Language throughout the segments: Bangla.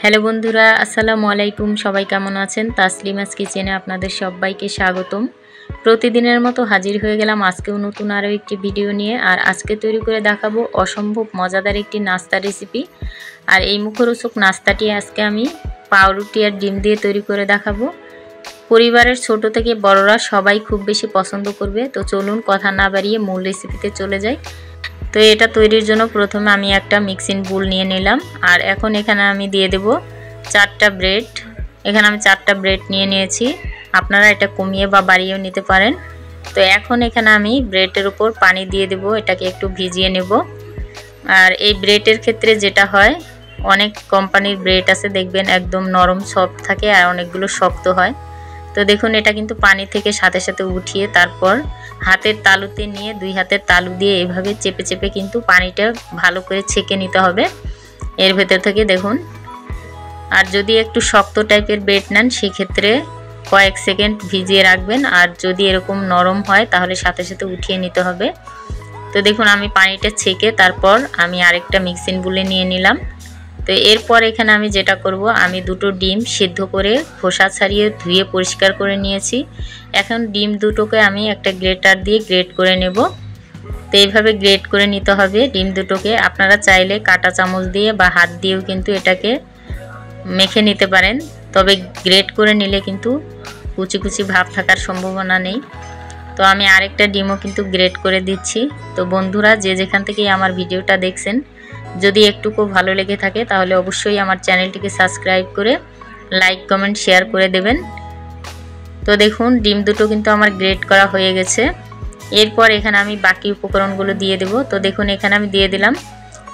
হ্যালো বন্ধুরা, আসসালামু আলাইকুম। সবাই কেমন আছেন? তাসলিমাস কিচেনে আপনাদের সবাইকে স্বাগতম। প্রতিদিনের মতো হাজির হয়ে গেলাম আজকেও নতুন আরও একটি ভিডিও নিয়ে। আর আজকে তৈরি করে দেখাবো অসম্ভব মজাদার একটি নাস্তা রেসিপি। আর এই মুখরোচক নাস্তাটি আজকে আমি পাউরুটি আর ডিম দিয়ে তৈরি করে দেখাবো। পরিবারের ছোট থেকে বড়রা সবাই খুব বেশি পছন্দ করবে। তো চলুন কথা না বাড়িয়ে মূল রেসিপিতে চলে যাই। তো এটা তৈরির জন্য প্রথমে আমি একটা মিক্সিং বোল নিয়ে নিলাম। আর এখন এখানে আমি দিয়ে দেব 4টা ব্রেড। এখানে আমি 4টা ব্রেড নিয়ে নিয়েছি, আপনারা এটা কমিয়ে বা বাড়িয়েও নিতে পারেন। তো এখন এখানে আমি ব্রেডের উপর পানি দিয়ে দেব, এটাকে একটু ভিজিয়ে নেব। আর এই ব্রেডের ক্ষেত্রে যেটা হয়, অনেক কোম্পানির ব্রেড আছে দেখবেন একদম নরম সফট থাকে আর অনেকগুলো শক্ত হয়। তো দেখুন এটা কিন্তু পানি থেকে সাথে সাথে উঠিয়ে তারপর হাতের তালুতে নিয়ে 2 হাতের তালু দিয়ে এভাবে চেপে চেপে কিন্তু পানিটা ভালো করে ছেঁকে নিতে হবে এর ভেতর থেকে, দেখুন। আর যদি একটু শক্ত টাইপের ব্রেড নেন সেক্ষেত্রে কয়েক সেকেন্ড ভিজিয়ে রাখবেন, আর যদি এরকম নরম হয় তাহলে সাথে সাথে উঠিয়ে নিতে হবে। তো দেখুন আমি পানিটা ছেঁকে তারপর আমি আরেকটা মিক্সিং বোলে নিয়ে নিলাম। তো এরপর এখানে আমি যেটা করব, আমি 2টো ডিম সিদ্ধ করে খোসা ছাড়িয়ে ধুয়ে পরিষ্কার করে নিয়েছি। এখন ডিম দুটোকে আমি একটা গ্রেটার দিয়ে গ্রেট করে নেব। তো এইভাবে গ্রেট করে নিতে হবে ডিম দুটোকে। আপনারা চাইলে কাঁটা চামচ দিয়ে বা হাত দিয়েও কিন্তু এটাকে মেখে নিতে পারেন, তবে গ্রেট করে নিলে কিন্তু কুচি কুচি ভাব থাকার সম্ভাবনা নেই। তো আমি আরেকটা ডিমও কিন্তু গ্রেট করে দিচ্ছি। তো বন্ধুরা যে যেখান থেকে আমার ভিডিওটা দেখছেন, যদি একটুকু ভালো লেগে থাকে তাহলে অবশ্যই আমার চ্যানেলটিকে সাবস্ক্রাইব করে লাইক কমেন্ট শেয়ার করে দেবেন। তো দেখুন ডিম দুটো কিন্তু আমার গ্রেট করা হয়ে গেছে। এরপর এখানে আমি বাকি উপকরণগুলো দিয়ে দেব। তো দেখুন এখানে আমি দিয়ে দিলাম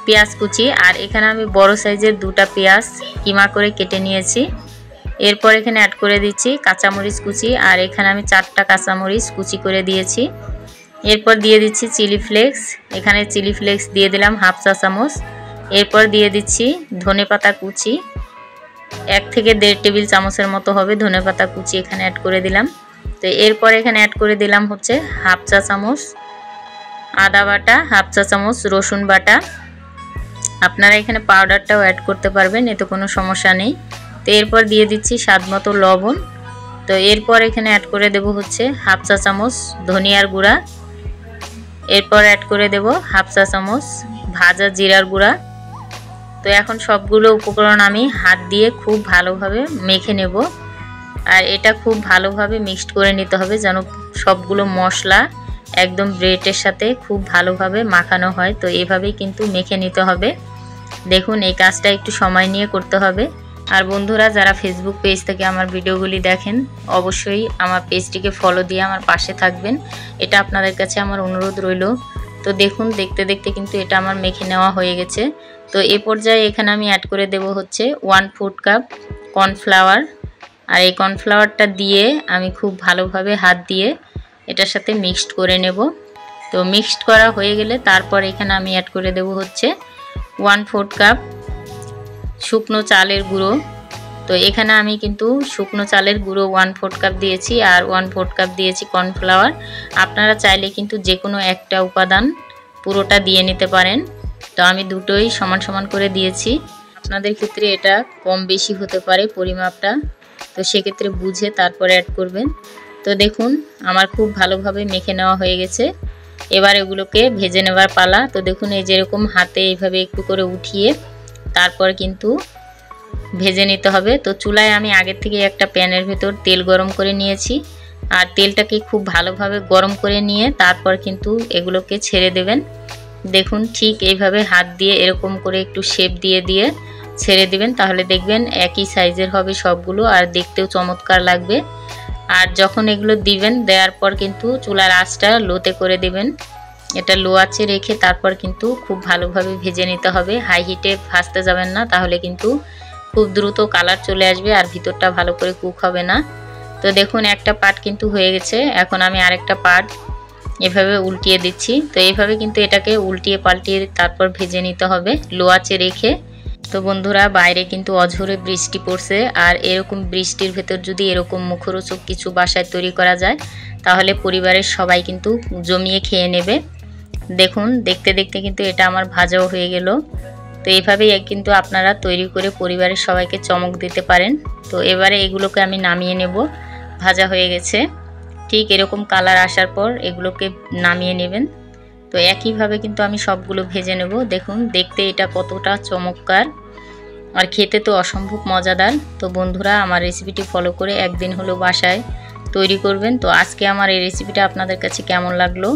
পেঁয়াজ কুচি, আর এখানে আমি বড় সাইজের 2টা পেঁয়াজ কিমা করে কেটে নিয়েছি। এরপর এখানে অ্যাড করে দিচ্ছি কাঁচামরিচ কুচি, আর এখানে আমি 4টা কাঁচামরিচ কুচি করে দিয়েছি। এরপর দিয়ে দিচ্ছি চিলি ফ্লেক্স, এখানে চিলি ফ্লেক্স দিয়ে দিলাম 1/2 চা চামচ। এরপর দিয়ে দিচ্ছি ধনেপাতা কুচি, 1 থেকে 1.5 টেবিল চামচের মতো হবে ধনেপাতা কুচি এখানে অ্যাড করে দিলাম। তো এরপর এখানে অ্যাড করে দিলাম হচ্ছে 1/2 চা চামচ আদা বাটা, 1/2 চা চামচ রসুন বাটা। আপনারা এখানে পাউডারটাও অ্যাড করতে পারবেন, এতে কোনো সমস্যা নেই। তো এরপর দিয়ে দিচ্ছি স্বাদ মতো লবণ। তো এরপর এখানে অ্যাড করে দেব হচ্ছে 1/2 চা চামচ ধনিয়ার গুঁড়া। এরপর অ্যাড করে দেব 1/2 চা চামচ ভাজা জিরার গুঁড়া। তো এখন সবগুলো উপকরণ আমি হাত দিয়ে খুব ভালোভাবে মেখে নেব। আর এটা খুব ভালোভাবে মিক্সড করে নিতে হবে যেন সবগুলো মশলা একদম ব্রেডের সাথে খুব ভালোভাবে মাখানো হয়। তো এভাবেই কিন্তু মেখে নিতে হবে। দেখুন এই কাজটা একটু সময় নিয়ে করতে হবে। আর বন্ধুরা যারা ফেসবুক পেজ থেকে আমার ভিডিওগুলি দেখেন, অবশ্যই আমার পেজটিকে ফলো দিয়ে আমার পাশে থাকবেন, এটা আপনাদের কাছে আমার অনুরোধ রইল। তো দেখুন দেখতে দেখতে কিন্তু এটা আমার মেখে নেওয়া হয়ে গেছে। তো এ পর্যায়ে এখানে আমি অ্যাড করে দেব হচ্ছে 1/4 কাপ কর্নফ্লাওয়ার। আর এই কর্নফ্লাওয়ারটা দিয়ে আমি খুব ভালোভাবে হাত দিয়ে এটার সাথে মিক্সড করে নেব। তো মিক্সড করা হয়ে গেলে তারপর এখানে আমি অ্যাড করে দেব হচ্ছে 1/4 কাপ শুকনো চালের গুঁড়ো। তো এখানে আমি কিন্তু শুকনো চালের গুঁড়ো 1/4 কাপ দিয়েছি, আর 1/4 কাপ দিয়েছি কর্নফ্লাওয়ার। আপনারা চাইলে কিন্তু যে কোনো একটা উপাদান পুরোটা দিয়ে নিতে পারেন। তো আমি দুটোই সমান সমান করে দিয়েছি। আপনাদের ক্ষেত্রে এটা কম বেশি হতে পারে পরিমাপটা, তো সেক্ষেত্রে বুঝে তারপরে অ্যাড করবেন। তো দেখুন আমার খুব ভালোভাবে মেখে নেওয়া হয়ে গেছে। এবার এগুলোকে ভেজে নেওয়ার পালা। তো দেখুন এই যেরকম হাতে এইভাবে একটু করে উঠিয়ে তারপর কিন্তু ভেজে নিতে হবে। তো চুলায় আমি আগের থেকে একটা প্যানের ভেতর তেল গরম করে নিয়েছি, আর তেলটাকে খুব ভালোভাবে গরম করে নিয়ে তারপর কিন্তু এগুলোকে ছেড়ে দেবেন। দেখুন ঠিক এইভাবে হাত দিয়ে এরকম করে একটু শেপ দিয়ে দিয়ে ছেড়ে দিবেন, তাহলে দেখবেন একই সাইজের হবে সবগুলো আর দেখতেও চমৎকার লাগবে। আর যখন এগুলো দিবেন দেওয়ার পর কিন্তু চুলার আঁচটা লোতে করে দিবেন। এটা লো আঁচে রেখে তারপর কিন্তু খুব ভালোভাবে ভেজে নিতে হবে, হাই হিটে ভাজতে যাবেন না, তাহলে কিন্তু খুব দ্রুত কালার চলে আসবে আর ভিতরটা ভালো করে কুক হবে না। তো দেখুন একটা পার্ট কিন্তু হয়ে গেছে, এখন আমি আরেকটা পার্ট এভাবে উল্টিয়ে দিচ্ছি। তো এইভাবে কিন্তু এটাকে উল্টিয়ে পাল্টিয়ে তারপর ভেজে নিতে হবে লো আঁচে রেখে। তো বন্ধুরা বাইরে কিন্তু অঝোরে বৃষ্টি পড়ছে, আর এরকম বৃষ্টির ভেতর যদি এরকম মুখরোচক কিছু বাসায় তৈরি করা যায় তাহলে পরিবারের সবাই কিন্তু জমিয়ে খেয়ে নেবে। দেখুন দেখতে দেখতে কিন্তু এটা আমার ভাজাও হয়ে গেল। তো এইভাবেই কিন্তু আপনারা তৈরি করে পরিবারের সবাইকে চমক দিতে পারেন। তো এবারে এগুলোকে আমি নামিয়ে নেব। ভাজা হয়ে গেছে। ঠিক এরকম কালার আসার পর এগুলোকে নামিয়ে নেবেন। তো একইভাবে কিন্তু আমি সবগুলো ভেজে নেব। দেখুন দেখতে এটা কতটা চমৎকার আর খেতে তো অসম্ভব মজাদার। তো বন্ধুরা আমার রেসিপিটি ফলো করে একদিন হলো বাসায় তৈরি করবেন। তো আজকে আমার এই রেসিপিটা আপনাদের কাছে কেমন লাগলো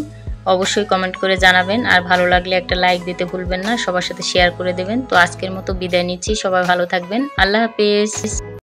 অবশ্যই কমেন্ট করে জানাবেন। আর ভালো লাগলে একটা লাইক দিতে ভুলবেন না, সবার সাথে শেয়ার করে দেবেন। তো আজকের মতো বিদায় নিচ্ছি, সবাই ভালো থাকবেন। আল্লাহ হাফেজ।